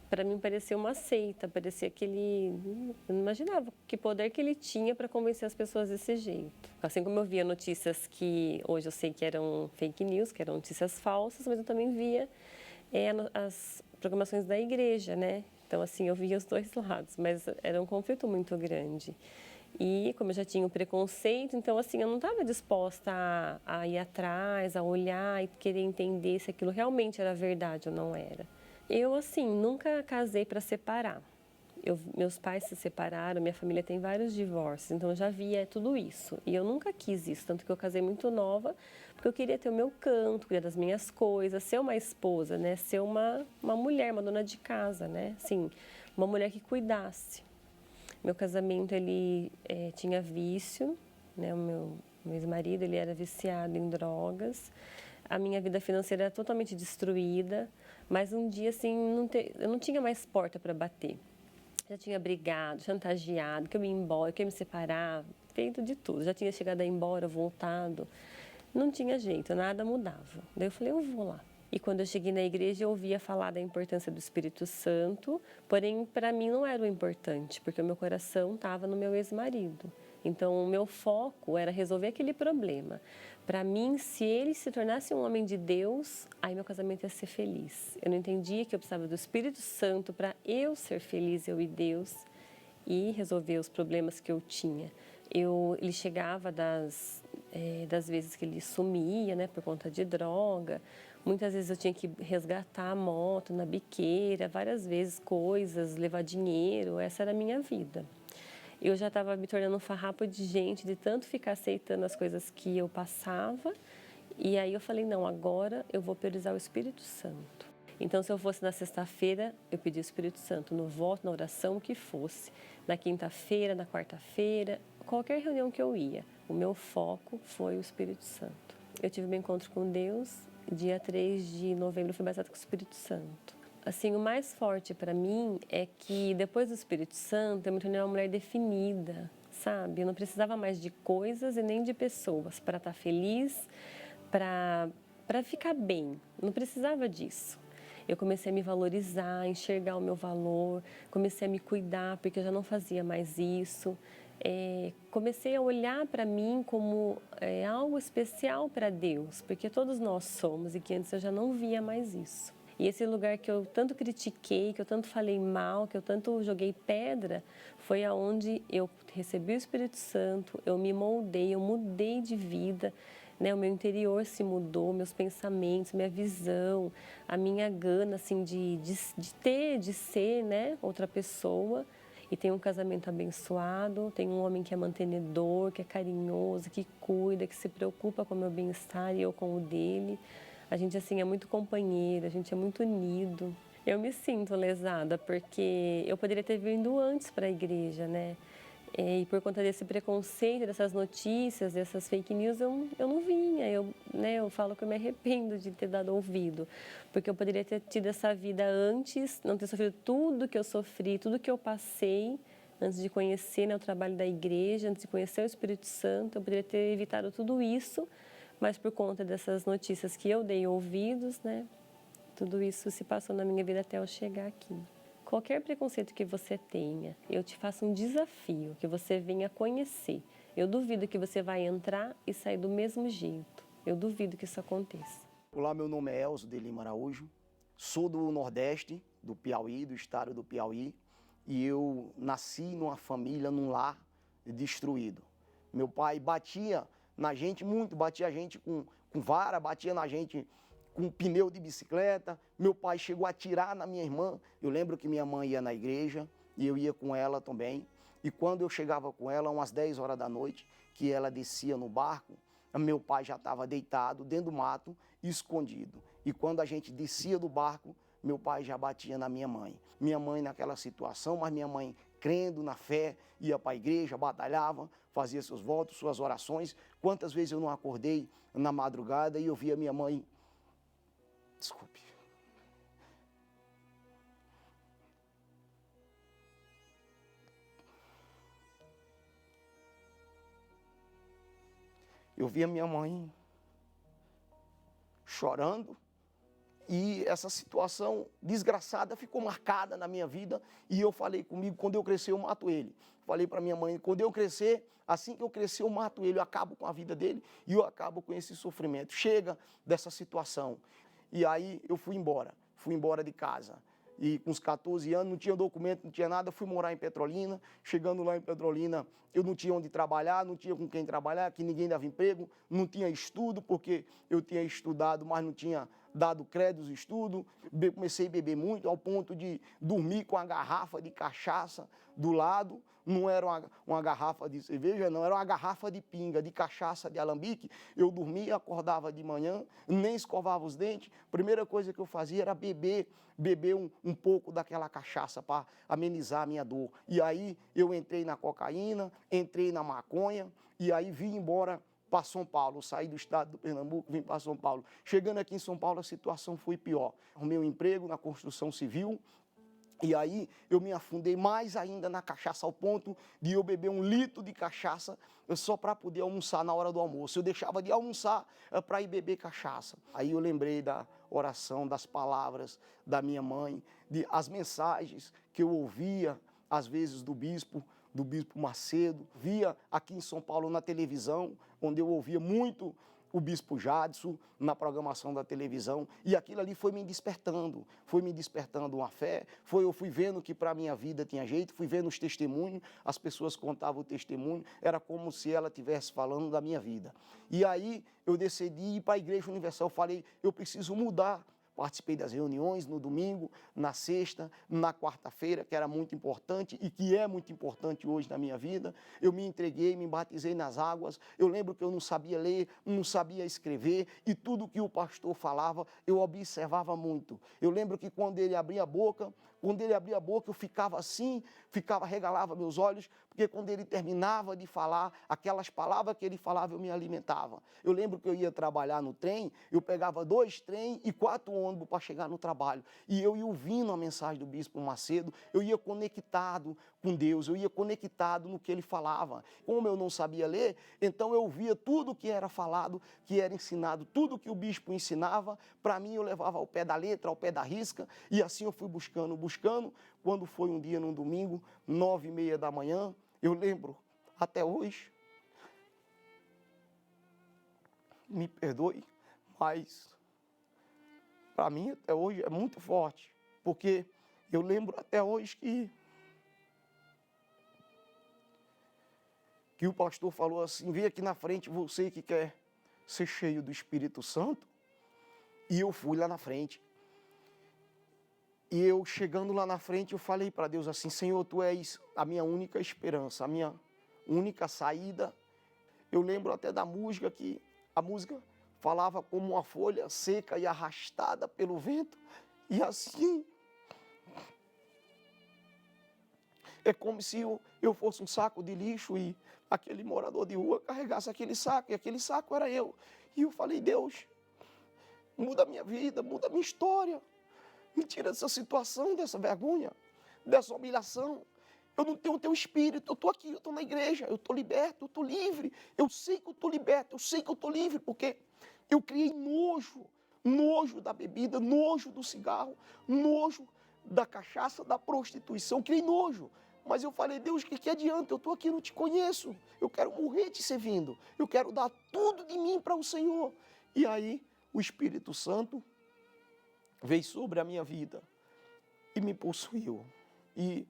Speaker 6: Para mim parecia uma seita, parecia que eu não imaginava que poder que ele tinha para convencer as pessoas desse jeito. Assim como eu via notícias que hoje eu sei que eram fake news, que eram notícias falsas, mas eu também via as programações da igreja, Então, assim, eu via os dois lados, mas era um conflito muito grande. E como eu já tinha o preconceito, então, assim, eu não estava disposta a ir atrás, a olhar e querer entender se aquilo realmente era verdade ou não era. Eu, assim, nunca casei para separar. Meus pais se separaram, minha família tem vários divórcios, então eu já via tudo isso. E eu nunca quis isso, tanto que eu casei muito nova, porque eu queria ter o meu canto, cuidar das minhas coisas, ser uma esposa, ser uma mulher, uma dona de casa, Assim, uma mulher que cuidasse. Meu casamento, ele tinha vício, O meu ex-marido, ele era viciado em drogas. A minha vida financeira era totalmente destruída, mas um dia, assim, eu não tinha mais porta para bater. Já tinha brigado, chantageado, que eu ia embora, que eu ia me separar, feito de tudo. Já tinha chegado a ir embora, voltado. Não tinha jeito, nada mudava. Daí eu falei, eu vou lá. E quando eu cheguei na igreja, eu ouvia falar da importância do Espírito Santo, porém, para mim não era o importante, porque o meu coração estava no meu ex-marido. Então, o meu foco era resolver aquele problema. Para mim, se ele se tornasse um homem de Deus, aí meu casamento ia ser feliz. Eu não entendia que eu precisava do Espírito Santo para eu ser feliz, eu e Deus, e resolver os problemas que eu tinha. Ele chegava das vezes que ele sumia, né, por conta de droga. Muitas vezes eu tinha que resgatar a moto na biqueira, várias vezes coisas, levar dinheiro, essa era a minha vida. Eu já estava me tornando um farrapo de gente, de tanto ficar aceitando as coisas que eu passava. E aí eu falei, não, agora eu vou priorizar o Espírito Santo. Então, se eu fosse na sexta-feira, eu pedi o Espírito Santo no voto, na oração, o que fosse. Na quinta-feira, na quarta-feira, qualquer reunião que eu ia, o meu foco foi o Espírito Santo. Eu tive meu encontro com Deus, dia 3 de novembro eu fui batizada com o Espírito Santo. Assim, o mais forte para mim é que depois do Espírito Santo eu me tornei uma mulher definida, sabe? Eu não precisava mais de coisas e nem de pessoas para estar feliz, para ficar bem. Não precisava disso. Eu comecei a me valorizar, a enxergar o meu valor, comecei a me cuidar porque eu já não fazia mais isso. Comecei a olhar para mim como algo especial para Deus, porque todos nós somos e que antes eu já não via mais isso. E esse lugar que eu tanto critiquei, que eu tanto falei mal, que eu tanto joguei pedra, foi aonde eu recebi o Espírito Santo, eu me moldei, eu mudei de vida, né? O meu interior se mudou, meus pensamentos, minha visão, a minha gana assim, de ser, né, outra pessoa. E tenho um casamento abençoado, tenho um homem que é mantenedor, que é carinhoso, que cuida, que se preocupa com o meu bem-estar e eu com o dele. A gente, assim, é muito companheiro, a gente é muito unido. Eu me sinto lesada porque eu poderia ter vindo antes para a igreja, né? E por conta desse preconceito, dessas notícias, dessas fake news, eu não vinha. Eu falo que eu me arrependo de ter dado ouvido, porque eu poderia ter tido essa vida antes, não ter sofrido tudo que eu sofri, tudo que eu passei antes de conhecer, né, o trabalho da igreja, antes de conhecer o Espírito Santo. Eu poderia ter evitado tudo isso, mas por conta dessas notícias que eu dei ouvidos, né, tudo isso se passou na minha vida até eu chegar aqui. Qualquer preconceito que você tenha, eu te faço um desafio, que você venha conhecer. Eu duvido que você vai entrar e sair do mesmo jeito. Eu duvido que isso aconteça.
Speaker 7: Olá, meu nome é Elzo de Lima Araújo, sou do Nordeste, do Piauí, do estado do Piauí, e eu nasci numa família, num lar destruído. Meu pai batia na gente muito, batia a gente com vara, batia na gente com pneu de bicicleta. Meu pai chegou a atirar na minha irmã. Eu lembro que minha mãe ia na igreja e eu ia com ela também. E quando eu chegava com ela, umas 10 horas da noite, que ela descia no barco, meu pai já estava deitado dentro do mato, escondido. E quando a gente descia do barco, meu pai já batia na minha mãe. Minha mãe naquela situação, mas minha mãe crendo na fé, ia para a igreja, batalhava, fazia seus votos, suas orações. Quantas vezes eu não acordei na madrugada e eu via minha mãe... Desculpe. Eu via minha mãe chorando e essa situação desgraçada ficou marcada na minha vida e eu falei comigo, quando eu crescer eu mato ele. Falei para minha mãe, quando eu crescer, assim que eu crescer eu mato ele, eu acabo com a vida dele e eu acabo com esse sofrimento. Chega dessa situação. E aí eu fui embora de casa. E com uns 14 anos, não tinha documento, não tinha nada, fui morar em Petrolina. Chegando lá em Petrolina, eu não tinha onde trabalhar, não tinha com quem trabalhar, que ninguém dava emprego, não tinha estudo, porque eu tinha estudado, mas não tinha dado crédito aos estudos. Comecei a beber muito, ao ponto de dormir com a garrafa de cachaça do lado. Não era uma garrafa de cerveja, não, era uma garrafa de pinga, de cachaça, de alambique. Eu dormia, acordava de manhã, nem escovava os dentes. A primeira coisa que eu fazia era beber um pouco daquela cachaça para amenizar a minha dor. E aí eu entrei na cocaína, entrei na maconha, e aí vim embora para São Paulo. Saí do estado do Pernambuco, vim para São Paulo. Chegando aqui em São Paulo, a situação foi pior. Arrumei um emprego na construção civil, e aí eu me afundei mais ainda na cachaça, ao ponto de eu beber 1 litro de cachaça só para poder almoçar na hora do almoço. Eu deixava de almoçar para ir beber cachaça. Aí eu lembrei da oração, das palavras da minha mãe, as mensagens que eu ouvia, às vezes, do bispo, do Bispo Macedo, via aqui em São Paulo na televisão, onde eu ouvia muito o Bispo Jadson na programação da televisão, e aquilo ali foi me despertando uma fé, eu fui vendo que para a minha vida tinha jeito, fui vendo os testemunhos, as pessoas contavam o testemunho, era como se ela estivesse falando da minha vida. E aí eu decidi ir para a Igreja Universal, falei, eu preciso mudar. Participei das reuniões no domingo, na sexta, na quarta-feira, que era muito importante e que é muito importante hoje na minha vida. Eu me entreguei, me batizei nas águas. Eu lembro que eu não sabia ler, não sabia escrever e tudo que o pastor falava, eu observava muito. Eu lembro que quando ele abria a boca, eu ficava assim, regalava meus olhos, porque quando ele terminava de falar, aquelas palavras que ele falava, eu me alimentava. Eu lembro que eu ia trabalhar no trem, eu pegava 2 trens e 4 ônibus para chegar no trabalho. E eu ia ouvindo a mensagem do Bispo Macedo, eu ia conectado com Deus, eu ia conectado no que ele falava. Como eu não sabia ler, então eu ouvia tudo que era falado, que era ensinado, tudo que o bispo ensinava, para mim eu levava ao pé da letra, ao pé da risca, e assim eu fui buscando. Quando foi um dia, num domingo, 9h30 da manhã, eu lembro, até hoje, me perdoe, mas para mim até hoje é muito forte, porque eu lembro até hoje que o pastor falou assim, vem aqui na frente você que quer ser cheio do Espírito Santo, e eu fui lá na frente. E eu, chegando lá na frente, eu falei para Deus assim, Senhor, Tu és a minha única esperança, a minha única saída. Eu lembro até da música, que a música falava como uma folha seca e arrastada pelo vento. E assim, é como se eu fosse um saco de lixo e aquele morador de rua carregasse aquele saco, e aquele saco era eu. E eu falei, Deus, muda a minha vida, muda a minha história. Me tira dessa situação, dessa vergonha, dessa humilhação. Eu não tenho o Teu Espírito, eu estou aqui, eu estou na igreja, eu estou liberto, eu estou livre. Eu sei que eu estou liberto, eu sei que eu estou livre, porque eu criei nojo da bebida, nojo do cigarro, nojo da cachaça, da prostituição, eu criei nojo. Mas eu falei, Deus, que adianta? Eu estou aqui, não Te conheço, eu quero morrer Te servindo, eu quero dar tudo de mim para o Senhor. E aí, o Espírito Santo veio sobre a minha vida e me possuiu. E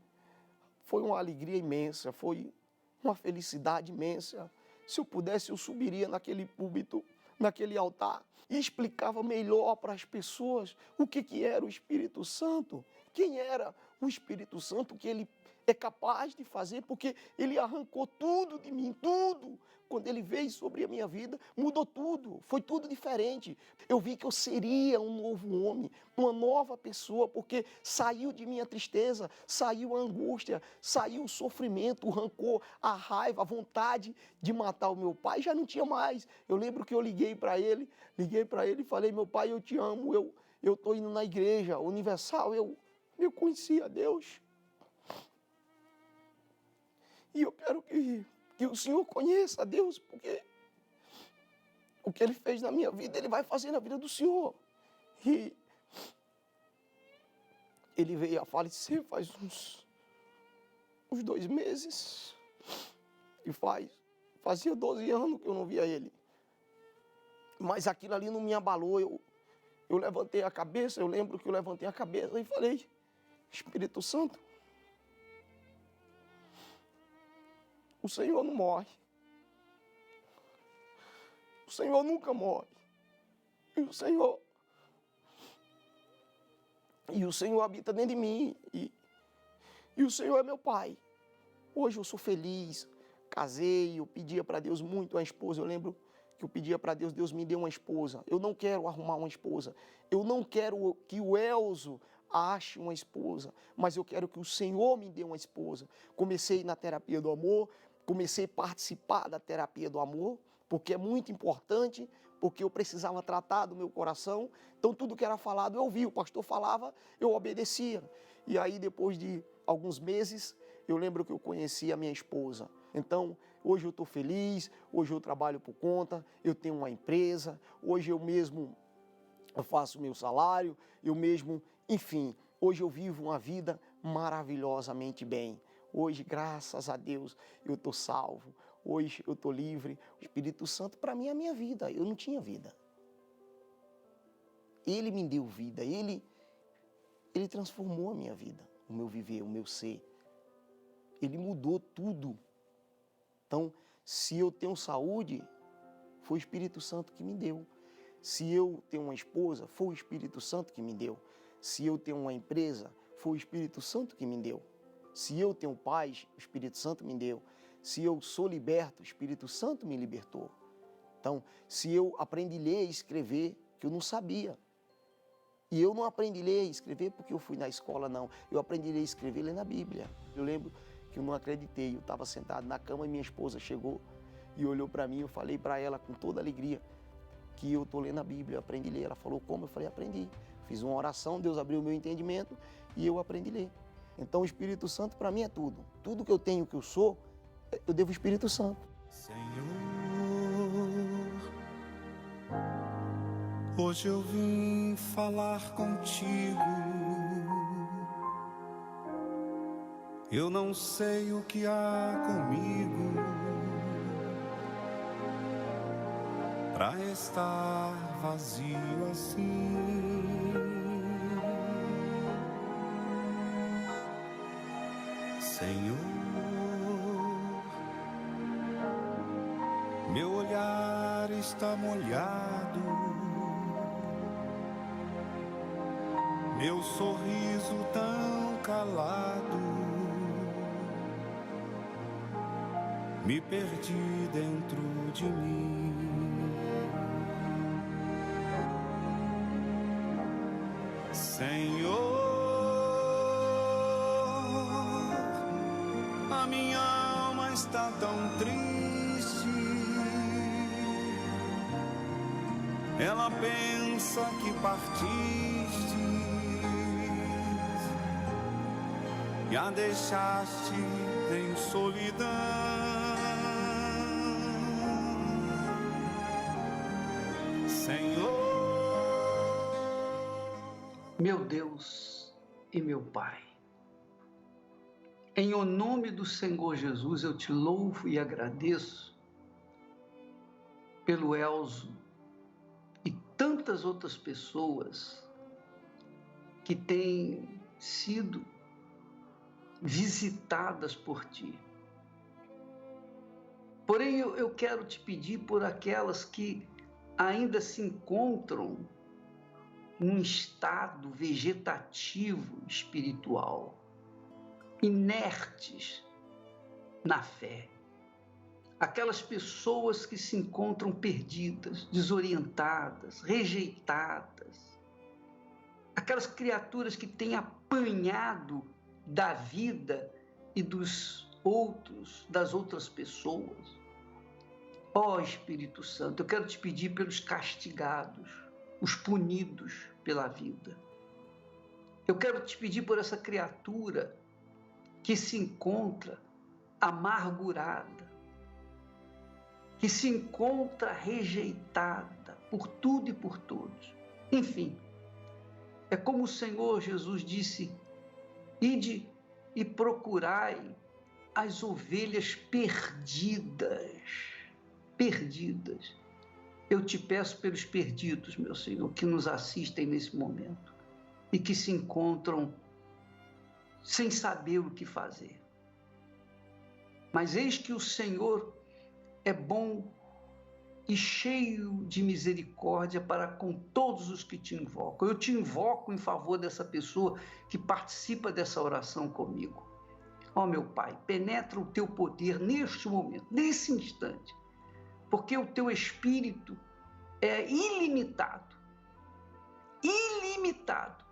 Speaker 7: foi uma alegria imensa, foi uma felicidade imensa. Se eu pudesse, eu subiria naquele púlpito, naquele altar, e explicava melhor para as pessoas o que era o Espírito Santo, quem era o Espírito Santo, que Ele é capaz de fazer, porque Ele arrancou tudo de mim, tudo. Quando Ele veio sobre a minha vida, mudou tudo, foi tudo diferente. Eu vi que eu seria um novo homem, uma nova pessoa, porque saiu de mim a tristeza, saiu a angústia, saiu o sofrimento, o rancor, a raiva, a vontade de matar o meu pai, já não tinha mais. Eu lembro que eu liguei para ele e falei, meu pai, eu te amo, eu estou indo na igreja universal, eu conheci a Deus. E eu quero que o Senhor conheça a Deus, porque o que Ele fez na minha vida, Ele vai fazer na vida do Senhor. E ele veio a falecer faz uns 2 meses. E fazia 12 anos que eu não via ele. Mas aquilo ali não me abalou. Eu levantei a cabeça, eu lembro que eu levantei a cabeça e falei, Espírito Santo, o Senhor não morre. O Senhor nunca morre. E o Senhor habita dentro de mim. E o Senhor é meu Pai. Hoje eu sou feliz. Casei, eu pedia para Deus muito uma esposa. Eu lembro que eu pedia para Deus, Deus me deu uma esposa. Eu não quero arrumar uma esposa. Eu não quero que o Elzo ache uma esposa. Mas eu quero que o Senhor me dê uma esposa. Comecei na terapia do amor. Comecei a participar da terapia do amor, porque é muito importante, porque eu precisava tratar do meu coração. Então, tudo que era falado, eu ouvia. O pastor falava, eu obedecia. E aí, depois de alguns meses, eu lembro que eu conheci a minha esposa. Então, hoje eu estou feliz, hoje eu trabalho por conta, eu tenho uma empresa, hoje eu mesmo faço meu salário, eu mesmo, enfim, hoje eu vivo uma vida maravilhosamente bem. Hoje, graças a Deus, eu estou salvo. Hoje eu estou livre. O Espírito Santo, para mim, é a minha vida. Eu não tinha vida. Ele me deu vida. Ele transformou a minha vida, o meu viver, o meu ser. Ele mudou tudo. Então, se eu tenho saúde, foi o Espírito Santo que me deu. Se eu tenho uma esposa, foi o Espírito Santo que me deu. Se eu tenho uma empresa, foi o Espírito Santo que me deu. Se eu tenho paz, o Espírito Santo me deu. Se eu sou liberto, o Espírito Santo me libertou. Então, se eu aprendi a ler e escrever, que eu não sabia. E eu não aprendi a ler e escrever porque eu fui na escola, não. Eu aprendi a ler e escrever lendo a Bíblia. Eu lembro que eu não acreditei. Eu estava sentado na cama e minha esposa chegou e olhou para mim. Eu falei para ela com toda alegria que eu estou lendo a Bíblia, eu aprendi a ler. Ela falou, como? Eu falei, aprendi. Fiz uma oração, Deus abriu o meu entendimento e eu aprendi a ler. Então o Espírito Santo para mim é tudo. Tudo que eu tenho, que eu sou, eu devo ao Espírito Santo.
Speaker 4: Senhor, hoje eu vim falar contigo. Eu não sei o que há comigo pra estar vazio assim. Senhor, meu olhar está molhado, meu sorriso tão calado, me perdi dentro de mim. Senhor, a minha alma está tão triste. Ela pensa que partiste e a deixaste em solidão. Senhor,
Speaker 2: Meu Deus e meu Pai, em o nome do Senhor Jesus, eu te louvo e agradeço pelo Elzo e tantas outras pessoas que têm sido visitadas por ti. Porém, eu quero te pedir por aquelas que ainda se encontram num estado vegetativo espiritual, inertes na fé. Aquelas pessoas que se encontram perdidas, desorientadas, rejeitadas. Aquelas criaturas que têm apanhado da vida e dos outros, das outras pessoas. Ó Espírito Santo, eu quero te pedir pelos castigados, os punidos pela vida. Eu quero te pedir por essa criatura que se encontra amargurada, que se encontra rejeitada por tudo e por todos. Enfim, é como o Senhor Jesus disse, ide e procurai as ovelhas perdidas. Eu te peço pelos perdidos, meu Senhor, que nos assistem nesse momento e que se encontram sem saber o que fazer. Mas eis que o Senhor é bom e cheio de misericórdia para com todos os que te invocam. Eu te invoco em favor dessa pessoa que participa dessa oração comigo. Ó meu Pai, penetra o teu poder neste momento, nesse instante, porque o teu Espírito é ilimitado,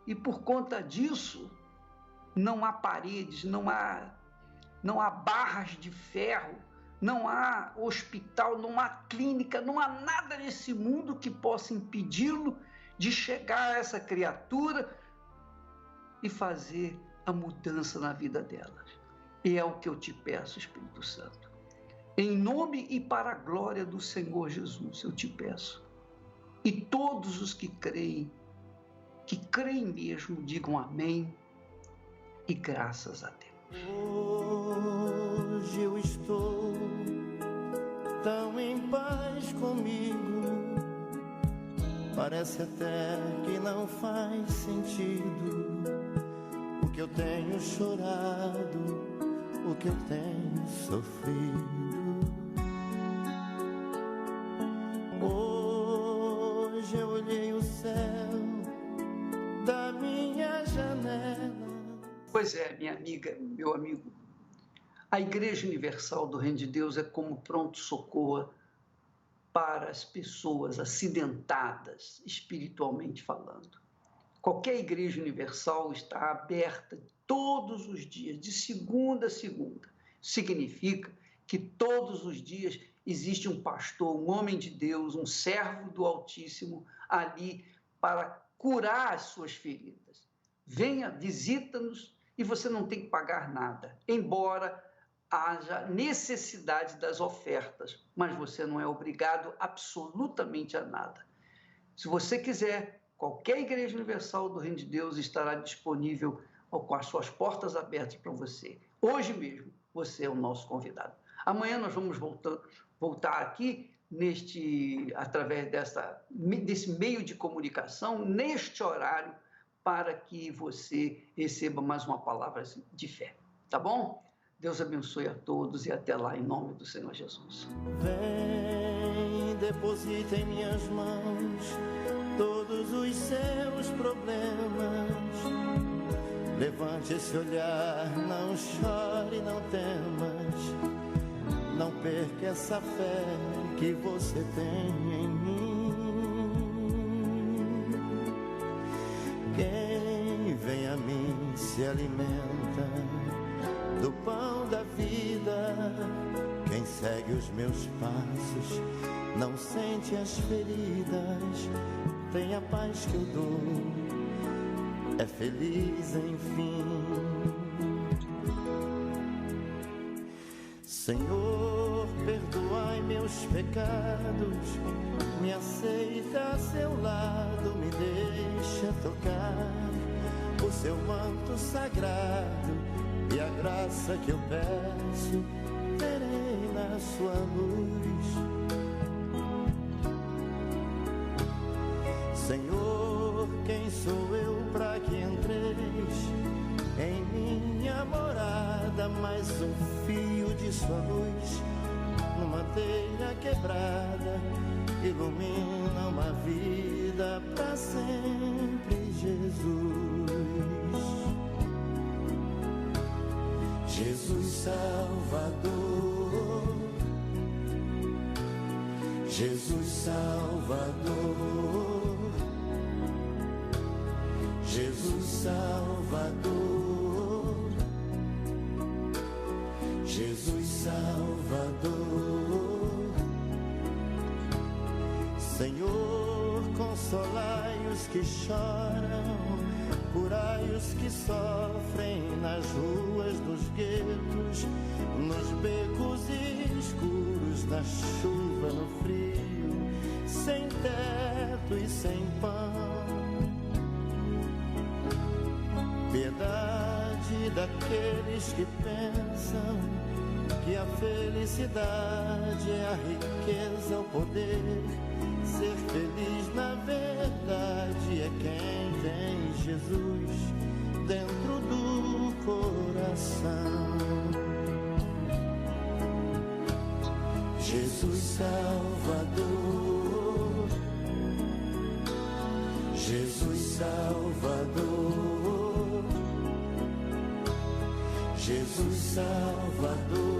Speaker 2: e por conta disso não há paredes, não há barras de ferro, não há hospital, não há clínica, não há nada nesse mundo que possa impedi-lo de chegar a essa criatura e fazer a mudança na vida delas. E é o que eu te peço, Espírito Santo. Em nome e para a glória do Senhor Jesus, eu te peço. E todos os que creem mesmo, digam amém e graças a Deus.
Speaker 8: Hoje eu estou tão em paz comigo, parece até que não faz sentido o que eu tenho chorado, o que eu tenho sofrido. Hoje eu olhei o céu da minha janela.
Speaker 2: Pois é, minha amiga, meu amigo, a Igreja Universal do Reino de Deus é como pronto-socorro para as pessoas acidentadas, espiritualmente falando. Qualquer Igreja Universal está aberta todos os dias, de segunda a segunda. Significa que todos os dias existe um pastor, um homem de Deus, um servo do Altíssimo ali para curar as suas feridas. Venha, visita-nos e você não tem que pagar nada, embora haja necessidade das ofertas, mas você não é obrigado absolutamente a nada. Se você quiser, qualquer Igreja Universal do Reino de Deus estará disponível com as suas portas abertas para você. Hoje mesmo, você é o nosso convidado. Amanhã nós vamos voltar aqui através desse meio de comunicação, neste horário, para que você receba mais uma palavra de fé. Tá bom? Deus abençoe a todos e até lá, em nome do Senhor Jesus.
Speaker 8: Vem, deposita em minhas mãos todos os seus problemas. Levante esse olhar, não chore, não temas. Não perca essa fé que você tem em mim. Quem vem a mim se alimenta do pão da vida. Quem segue os meus passos não sente as feridas. Tem a paz que eu dou, é feliz enfim. Senhor, perdoai meus pecados, me aceita a seu lado, me deixa tocar o seu manto sagrado, e a graça que eu peço terei na sua luz. Senhor, quem sou eu para que entreis em minha morada? Mais um fio de sua luz numa telha quebrada ilumina uma vida para sempre, Jesus. Jesus Salvador, Jesus Salvador, Jesus Salvador, Jesus Salvador. Senhor, consolai os que choram, curai os que sofrem nas ruas dos guetos, nos becos escuros, na chuva, no frio, sem teto e sem pão. Piedade daqueles que pensam que a felicidade é a riqueza, o poder. Ser feliz na verdade é quem tem Jesus dentro do coração. Jesus Salvador, Jesus Salvador, Jesus Salvador,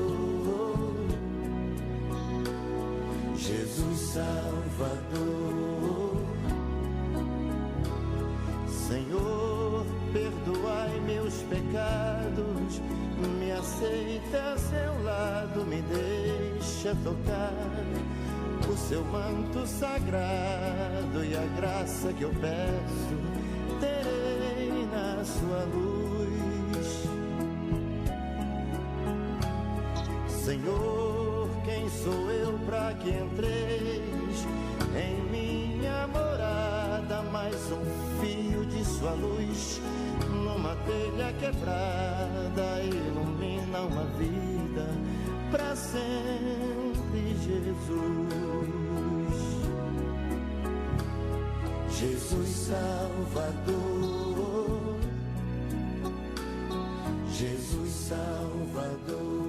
Speaker 8: Jesus Salvador. Senhor, perdoai meus pecados, me aceita a seu lado, me deixa tocar o seu manto sagrado, e a graça que eu peço terei na sua luz. Senhor, quem sou eu para que entreis em minha morada? Mais um fio de sua luz numa uma telha quebrada ilumina uma vida para sempre, Jesus. Jesus Salvador, Jesus Salvador.